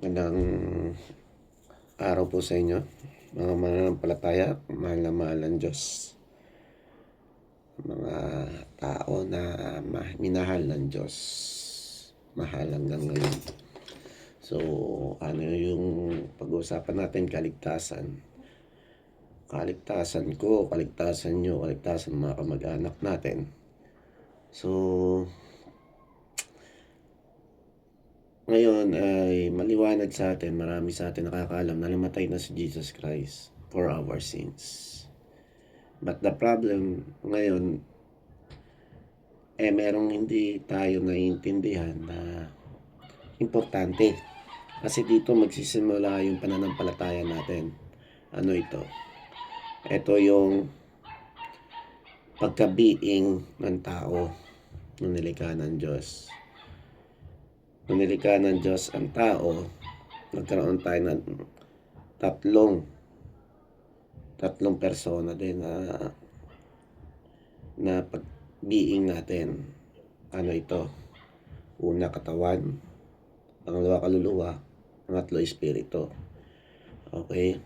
Magandang araw po sa inyo, mga mananampalataya, mahal ng Diyos, mga tao na minahal ng Diyos, mahal hanggang ngayon. So, ano yung pag-uusapan natin? Kaligtasan. Kaligtasan ko, kaligtasan nyo, kaligtasan ng mga kamag-anak natin. So, ngayon ay maliwanag sa atin, marami sa atin nakakaalam na namatay na si Jesus Christ for our sins. But the problem ngayon, merong hindi tayo naiintindihan na importante. Kasi dito magsisimula yung pananampalataya natin. Ano ito? Ito yung pagkabiing ng tao nung nilikha ng Diyos. Nung nilikha ng Diyos ang tao, nagkaroon tayo ng tatlong persona din na pag-being natin. Ano ito? Una, katawan. Pangalawa, kaluluwa. Pangatlo, espiritu. Okay?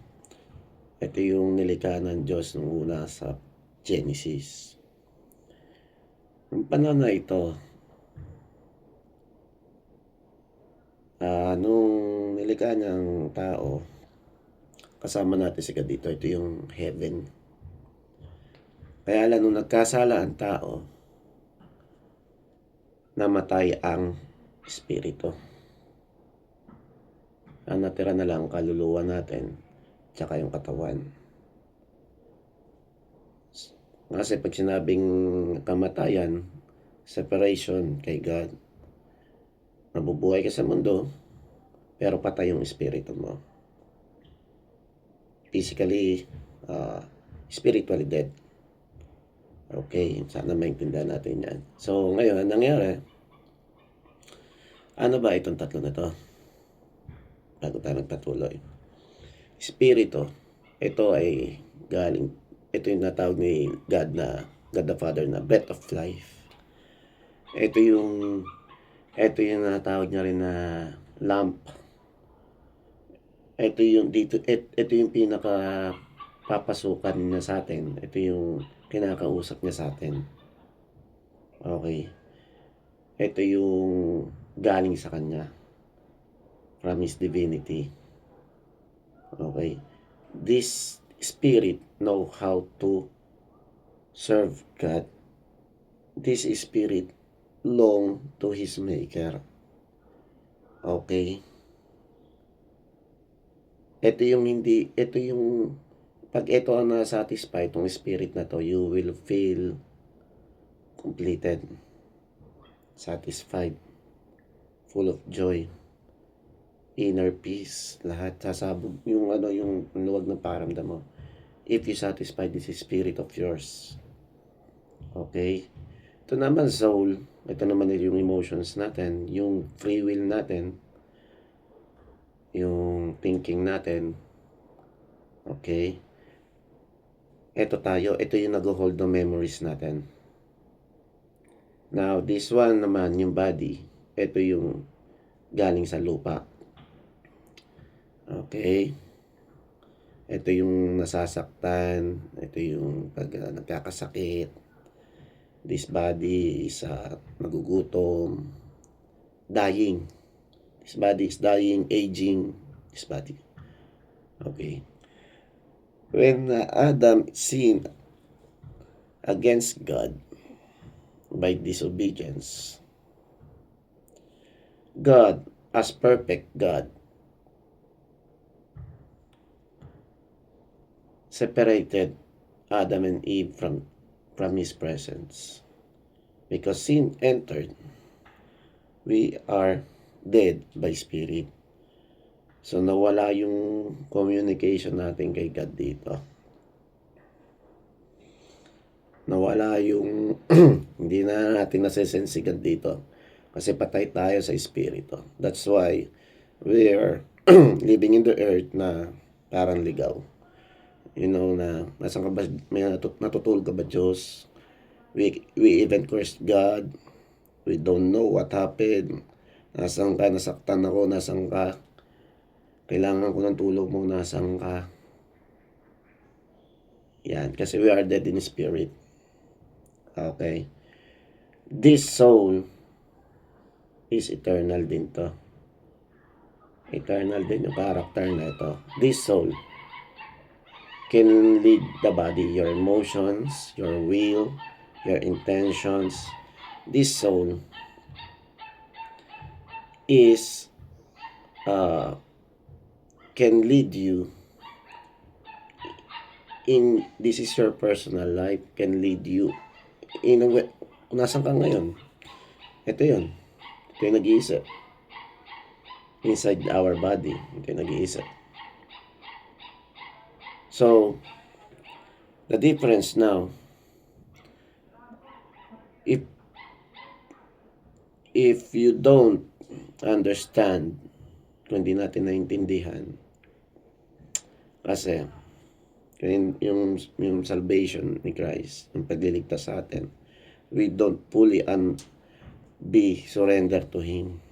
Ito yung nilikha ng Diyos nung una sa Genesis. Ang panahon na ito, nung nilikha niyang tao, kasama natin si God dito, ito yung heaven. Kaya lang nung nagkasala ang tao, namatay ang espiritu. Ang natira na lang kaluluwa natin, tsaka yung katawan. Kasi pag sinabing kamatayan, separation kay God, nabubuhay ka sa mundo, pero patay yung espiritu mo. Physically, spiritually dead. Okay, sana maintindihan natin yan. So, ngayon, nangyari, ano ba itong tatlo na to? Bago tayo nagpatuloy. Espiritu, ito ay galing, ito yung natawag ni God God the Father na breath of life. Ito yung natawag niya rin na lamp. Ito yung pinaka papasukan niya sa atin. Ito yung kinakausap niya sa atin. Okay. Ito yung galing sa kanya. From His divinity. Okay. This spirit know how to serve God. This spirit belong to His maker. Okay. Ito yung pag ito ang na-satisfy, itong spirit na to, you will feel completed, satisfied, full of joy, inner peace, lahat sasabog yung luwag ng paramdam mo. If you satisfy this spirit of yours. Okay? Ito naman soul, ito naman yung emotions natin, yung free will natin, yung thinking natin. Okay? Ito yung nag-hold ng memories natin. Now, this one naman, yung body, ito yung galing sa lupa. Okay? Ito yung nasasaktan, ito yung pag nagkakasakit. This body is nagugutom, dying. This body is dying, aging, this body. Okay. When Adam sinned against God by disobedience, God, as perfect God, separated Adam and Eve from His presence. Because sin entered, we are dead by spirit. So, nawala yung communication natin kay God dito. Nawala yung hindi na natin nasisense si God dito. Kasi patay tayo sa espiritu. That's why we are living in the earth na parang ligaw. You know na, nasan ka ba, may natutulog ka ba Diyos? We even cursed God. We don't know what happened. Nasaan ka, nasaktan ako, nasaan ka. Kailangan ko ng tulong mo, nasaan ka? Yan, kasi we are dead in spirit. Okay? This soul is eternal din to. Eternal din yung character na ito. This soul can lead the body, your emotions, your will, your intentions. This soul is can lead you in, this is your personal life, can lead you in a way. Nasaan ka ngayon? Ito yun. Ito yung nag-iisa. Inside our body. Ito yung nag-iisa. So, the difference now, if you don't understand, kung hindi natin naintindihan, kasi yung salvation ni Christ, yung pagliligtas sa atin, we don't fully be surrendered to Him.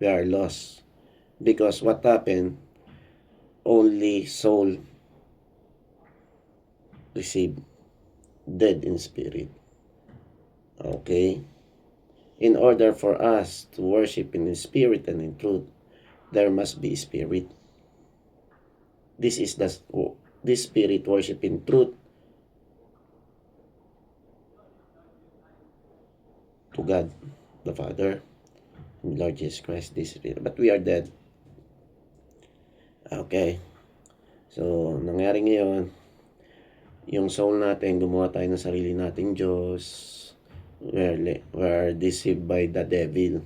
We are lost. Because what happened, only soul receive, dead in spirit. Okay? In order for us to worship in spirit and in truth, there must be spirit. This spirit worship in truth to God the Father and Lord Jesus Christ, this spirit. But we are dead. Okay. So, nangyari ngayon, yung soul natin, gumawa tayo ng sarili nating Diyos. We're deceived by the devil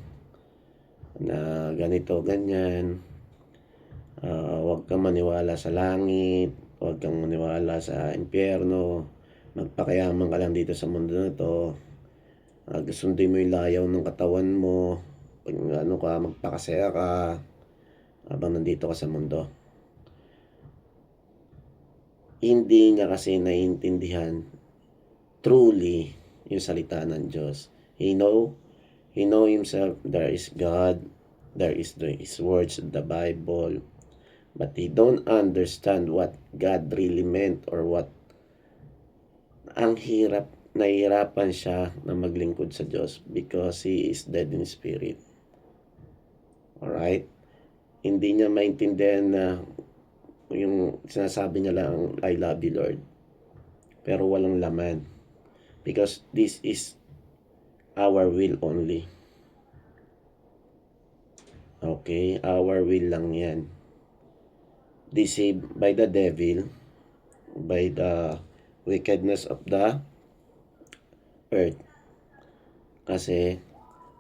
na ganito, ganyan. Huwag kang maniwala sa langit, huwag kang maniwala sa impyerno, magpakayaman ka lang dito sa mundo na to. Sundin mo yung layaw ng katawan mo, pag magpakasaya ka habang nandito ka sa mundo. Hindi niya kasi naiintindihan truly yung salita ng Diyos. He know himself, there is God, there is His words in the Bible, but he don't understand what God really meant, or what ang nahihirapan siya na maglingkod sa Diyos because he is dead in spirit. Alright? Hindi niya maintindihan na yung sinasabi niya lang, I love you Lord, pero walang laman, because this is our will only. Okay? Our will lang yan. Deceived by the devil, by the wickedness of the earth. Kasi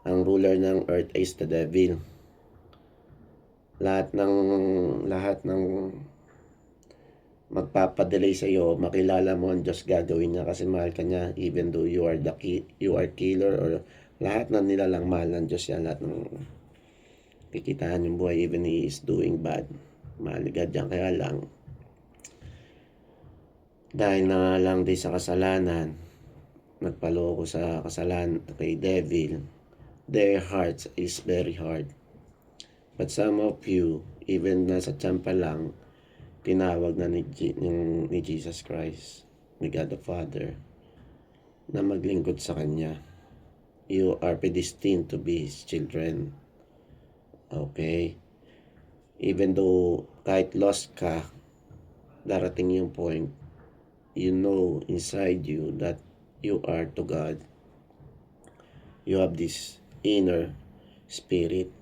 ang ruler ng earth is the devil. Lahat ng magpapadelay sa iyo, makilala mo ang Diyos, gagawin niya kasi mahal ka niya, even though you are killer, or lahat ng nilalang mahal ng Diyos yan. Lahat ng kikitaan yung buhay, even he is doing bad, mahal ni God yan. Kaya lang, dahil na lang din sa kasalanan, nagpaloko sa kasalanan kay devil, their hearts is very hard. But some of you, even nasa tiyan pa lang, tinawag na ni Jesus Christ, ni God the Father, na maglingkod sa Kanya. You are predestined to be His children. Okay? Even though kahit lost ka, darating yung point, you know inside you that you are to God. You have this inner spirit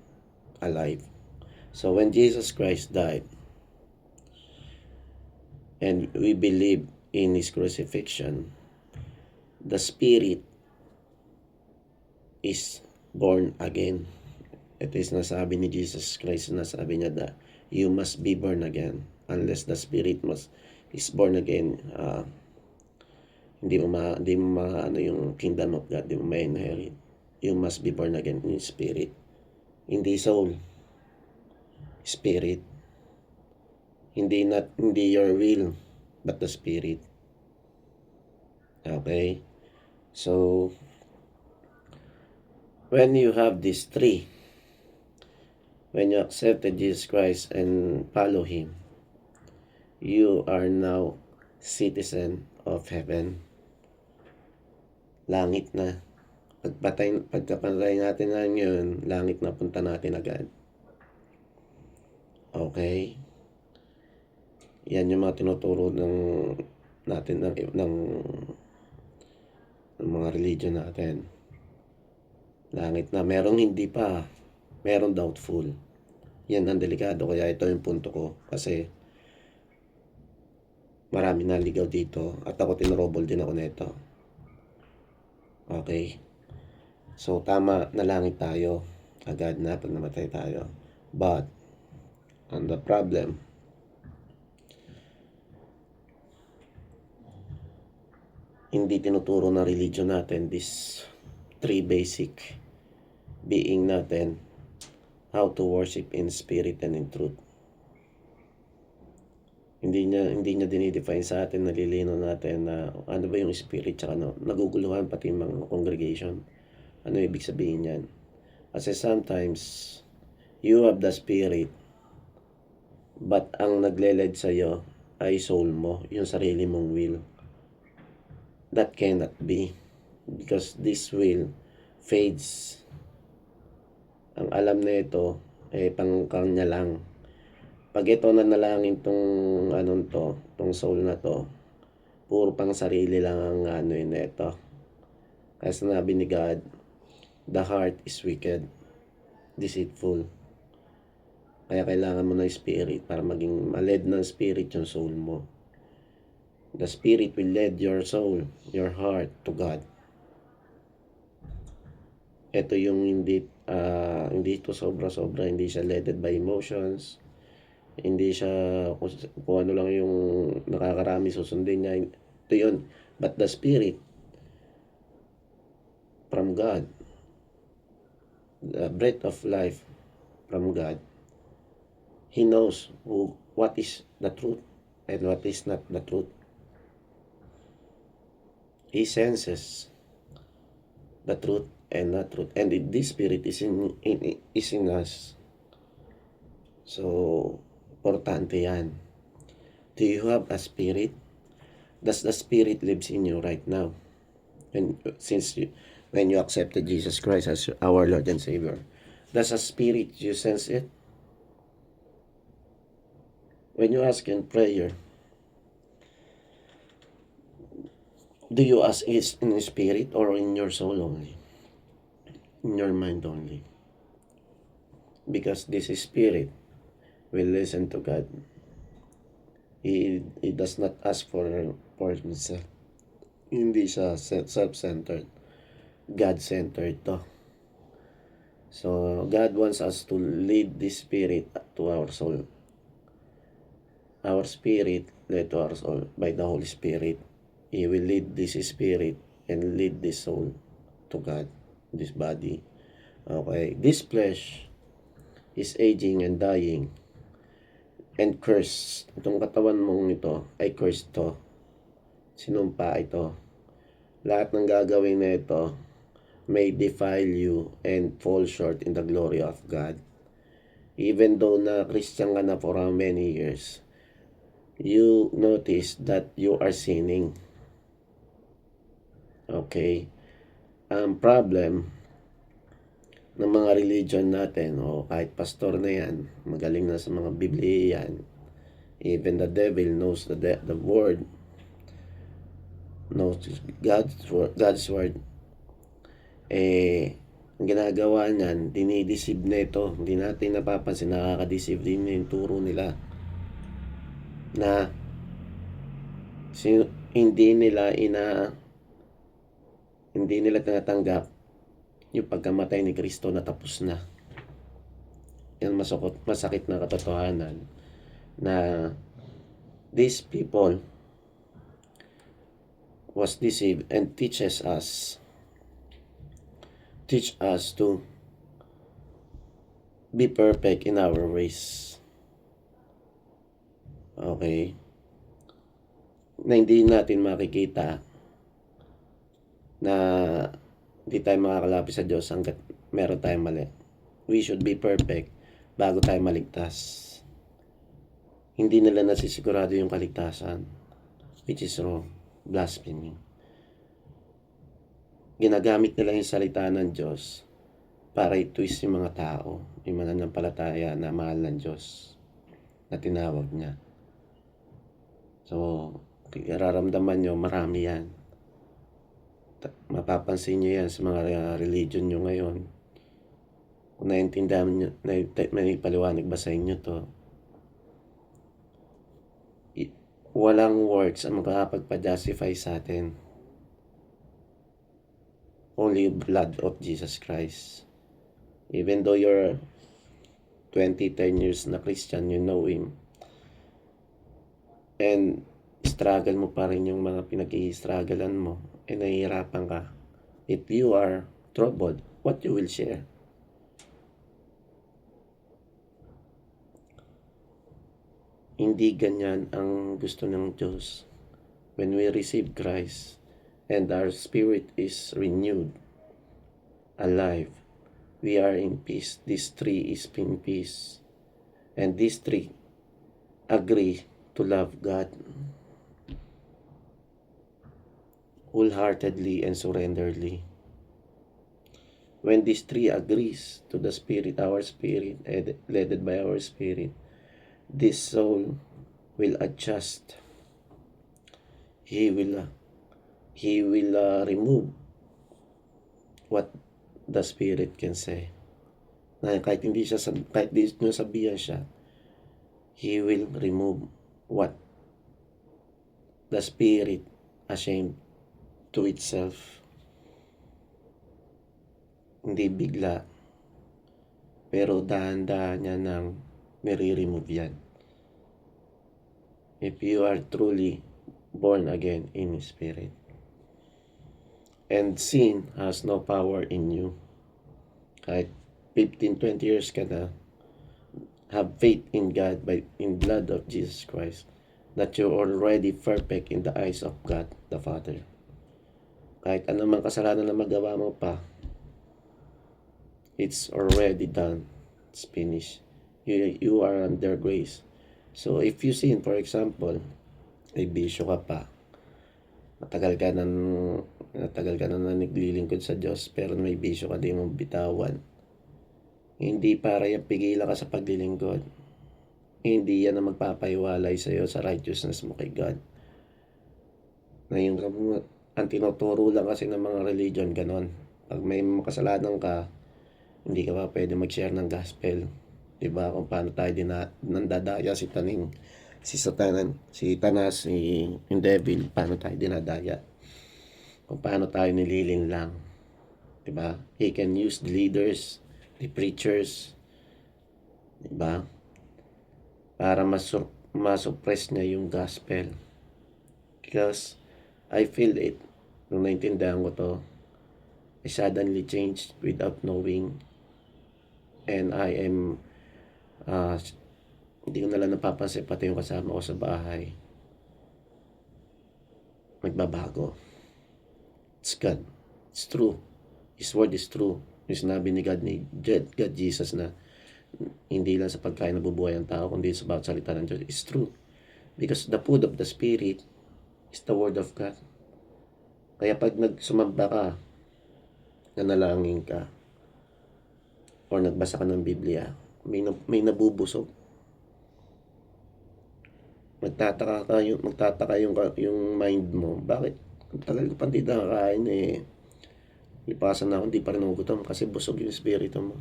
alive. So when Jesus Christ died, and we believe in His crucifixion, the spirit is born again. Ito is nasabi ni Jesus Christ, nasabi niya na you must be born again. Unless the spirit is born again, hindi mo yung kingdom of God, hindi mo ma-inherit. You must be born again in spirit. Hindi soul. Spirit. Hindi your will, but the spirit. Okay? So, when you have these three, When you accepted Jesus Christ and follow Him, you are now citizen of heaven. Langit na. Pagkapatay natin na yun, langit na punta natin agad. Okay? Yan yung mga tinuturo natin ng mga religion natin. Langit na. Merong hindi pa. Merong doubtful. Yan ang delikado. Kaya ito yung punto ko. Kasi marami naligaw dito. At ako tinrobol din ako nito. Okay? So, tama na langit tayo. Agad na pag namatay tayo. But, and the problem, hindi tinuturo na religion natin this three basic being natin, how to worship in spirit and in truth. Hindi niya dinidefine sa atin, nalilino natin na ano ba yung spirit, tsaka naguguluhan pati yung mga congregation. Ano ibig sabihin yan? Kasi sometimes you have the spirit, but ang nagle-lead sa'yo ay soul mo, yung sarili mong will. That cannot be, because this will fades. Ang alam na ito pangkanya lang. Pag ito nanalangin tong soul na to, puro pang sarili lang ang ito. Kasi sinabi ni God, the heart is wicked, deceitful. Kaya kailangan mo ng spirit para maging maled ng spirit yung soul mo. The spirit will lead your soul, your heart to God. Ito yung hindi ito sobra-sobra, hindi siya led by emotions. Hindi siya kung ano lang yung nakakarami susundin niya. Ito yun. But the spirit from God, the breath of life from God, He knows what is the truth and what is not the truth. He senses the truth and not truth, and this spirit is in us. So, importante yan. Do you have a spirit? Does the spirit lives in you right now? When you accepted Jesus Christ as our Lord and Savior, does a spirit, you sense it? When you ask in prayer, do you ask it in spirit or in your soul only? In your mind only? Because this spirit will listen to God. He does not ask for himself. Hindi siya self-centered. God-centered to. So, God wants us to lead this spirit to our soul. Our spirit led to our soul by the Holy Spirit. He will lead this spirit and lead this soul to God, this body. Okay, this flesh is aging and dying and cursed. Itong katawan mong ito ay cursed to. Sinumpa ito. Lahat ng gagawin na ito may defile you and fall short in the glory of God. Even though na Christian ka na for how many years, you notice that you are sinning. Okay? Ang problem ng mga religion natin, kahit pastor na yan, magaling na sa mga Biblia yan, even the devil knows the word, knows God's word. Ang ginagawa niyan, dinideceive na ito. Hindi natin napapansin, nakaka-deceive din yung turo nila na hindi nila tinatanggap yung pagkamatay ni Kristo na tapos na. Yan masakit na katotohanan na these people was deceived and teach us to be perfect in our ways. Okay? Na hindi natin makikita na hindi tayo makakalapit sa Diyos hanggat meron tayong mali. We should be perfect bago tayo maligtas. Hindi nila nasisigurado yung kaligtasan, which is wrong, blasphemy. Ginagamit nila yung salita ng Diyos para i-twist yung mga tao, yung mananampalataya na mahal ng Diyos na tinawag niya. So, nararamdaman nyo, marami yan. Mapapansin nyo yan sa mga religion nyo ngayon. Kung naiintindihan nyo, may paliwanag ba sa inyo to? Walang works ang makakapagpa-justify sa atin. Only blood of Jesus Christ. Even though you're 10 years na Christian, you know Him. And struggle mo pa rin yung mga pinag-i-strugglean mo. And nahihirapan ka. If you are troubled, what you will share? Hindi ganyan ang gusto ng Diyos. When we receive Christ and our spirit is renewed, alive, we are in peace. This tree is in peace. And this tree agree to love God wholeheartedly and surrenderedly. When this tree agrees to the Spirit, our spirit, led by our spirit, this soul will adjust. He will remove what the Spirit can say. Na kahit hindi nyo sabihan siya, He will remove what the Spirit ashamed to itself. Hindi bigla, pero dahan-dahan niya nang nire-remove yan. If you are truly born again in Spirit. And sin has no power in you. Kahit 15-20 years ka na, have faith in God in blood of Jesus Christ, that you're already perfect in the eyes of God the Father. Kahit anumang kasalanan na magawa mo pa, it's already done. It's finished. You are under grace. So if you sin, for example, may bisyo ka pa, matagal ka na naglilingkod sa Diyos, pero may bisyo ka, di mo bitawan, hindi para yung pigilan ka sa paglilingkod. Hindi yan ang magpapaiwalay sa iyo sa righteousness mo kay God. Na yung ang tinuturo lang kasi ng mga religion, ganon. Pag may makasalanan ka, hindi ka pa pwede mag-share ng gospel. Diba? Kung paano tayo nandadaya si Satanan, si Tanas, yung devil, paano tayo dinadaya. Kung paano tayo nililin lang. Diba? He can use the leaders, the preachers, diba? Para masuppress niya yung gospel. Because I feel it. Nung naintindihan ko to, I suddenly changed without knowing. And I am hindi ko nalang napapansin, pati yung kasama ko sa bahay nagbabago. It's God. It's true. His word is true. Yung sinabi ni God Jesus na hindi lang sa pagkain nabubuhay ang tao, kundi sa bawat salita ng Diyos. It's true. Because the food of the Spirit is the word of God. Kaya pag nagsumamba ka, nanalangin ka, or nagbasa ka ng Biblia, may nabubusog. Magtataka yung mind mo. Bakit? Ang tagal ko pa hindi nakakain lipasan na ako, hindi pa rin nagugutom kasi busog yung espiritu mo.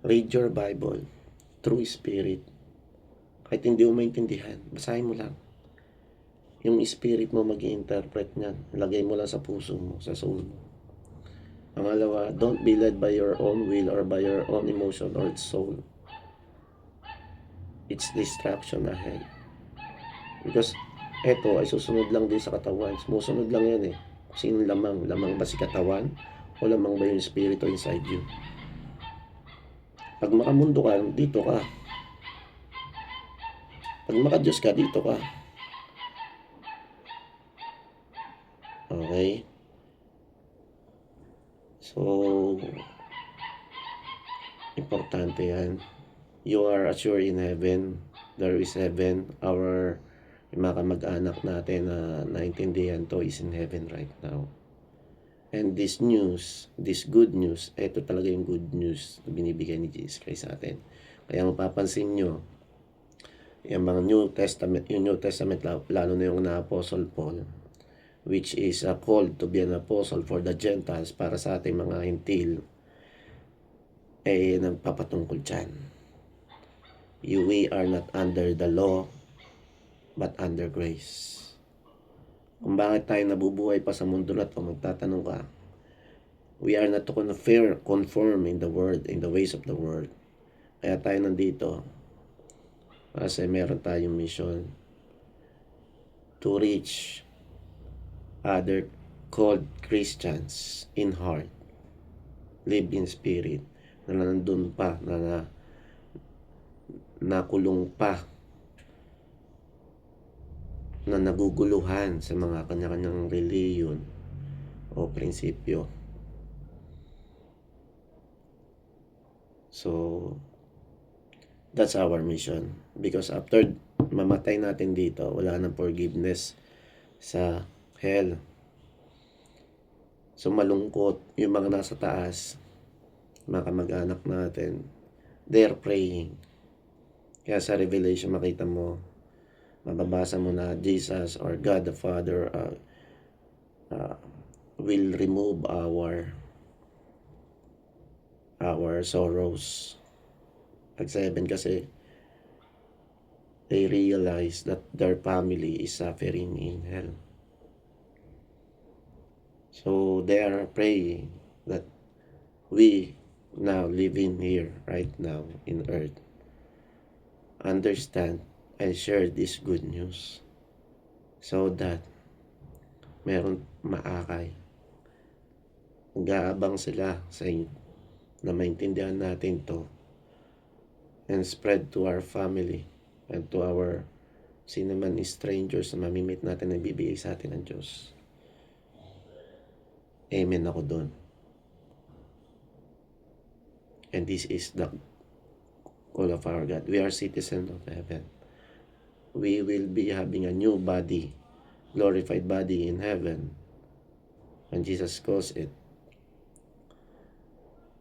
Read your Bible through Spirit. Kahit hindi mo maintindihan, basahin mo lang. Yung spirit mo mag-i-interpret niyan. Lagay mo lang sa puso mo, sa soul mo. Pangalawa, don't be led by your own will or by your own emotion or soul. It's distraction ahead. Because eto ay susunod lang din sa katawan. Sumusunod lang yan eh. Sino lamang? Lamang ba si katawan? O lamang ba yung spirito inside you? Pag makamundo ka, dito ka. Pag makadiyos ka, dito ka. Okay? So, Importante yan. You are assured in heaven. There is heaven. Yung mga kamag-anak natin na naintindihan to is in heaven right now. And this news, this good news, ito talaga yung good news na binibigay ni Jesus Christ sa atin. Kaya mapapansin nyo, yung mga yung New Testament, lalo na yung na Apostle Paul, which is called to be an apostle for the Gentiles, para sa ating mga hintil, nagpapatungkol dyan. We are not under the law, but under grace. Kung bakit tayo nabubuhay pa sa mundo na ito, magtatanong ka, we are not to conform in the world, in the ways of the world. Kaya tayo nandito, kasi meron tayong mission to reach other called Christians in heart, live in spirit, na nandun pa, na nakulong pa, na naguguluhan sa mga kanya-kanyang reliyon o prinsipyo. So, that's our mission. Because after mamatay natin dito, wala nang forgiveness sa hell. So, malungkot yung mga nasa taas, mga kamag-anak natin, they're praying. Kaya sa Revelation makita mo, mababasa mo na Jesus or God the Father will remove our sorrows. At 7 kasi, they realize that their family is suffering in hell. So they are praying that we now living here right now in earth understand and share this good news so that meron maakay. Nag-aabang sila sa na maintindihan natin to and spread to our family and to our sino man strangers na mamimit natin na bibigay sa atin ng Diyos. Amen ako doon. And this is the call of our God. We are citizens of heaven. We will be having a new body, glorified body in heaven. When Jesus calls it,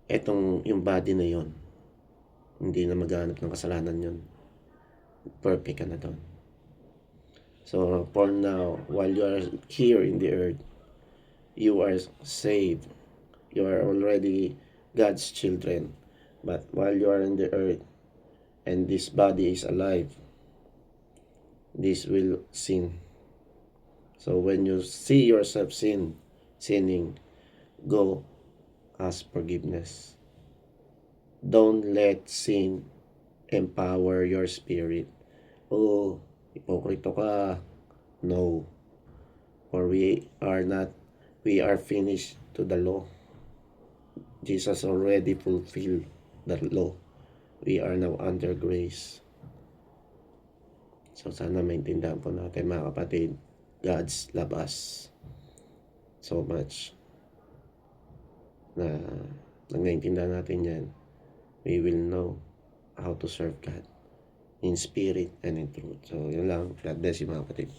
yung body na yon, hindi na maghanap ng kasalanan yon. Perfect ka na doon. So, for now, while you are here in the earth, you are saved. You are already God's children. But while you are in the earth, and this body is alive, this will sin. So when you see yourself sinning, go ask forgiveness. Don't let sin empower your spirit. Oh, hipokrito ka. No. For we are finished to the law. Jesus already fulfilled the law. We are now under grace. So sana maintindihan po natin mga kapatid, God's love us so much na nag-naintindihan natin yan, we will know how to serve God in spirit and in truth. So yun lang. God bless you mga kapatid.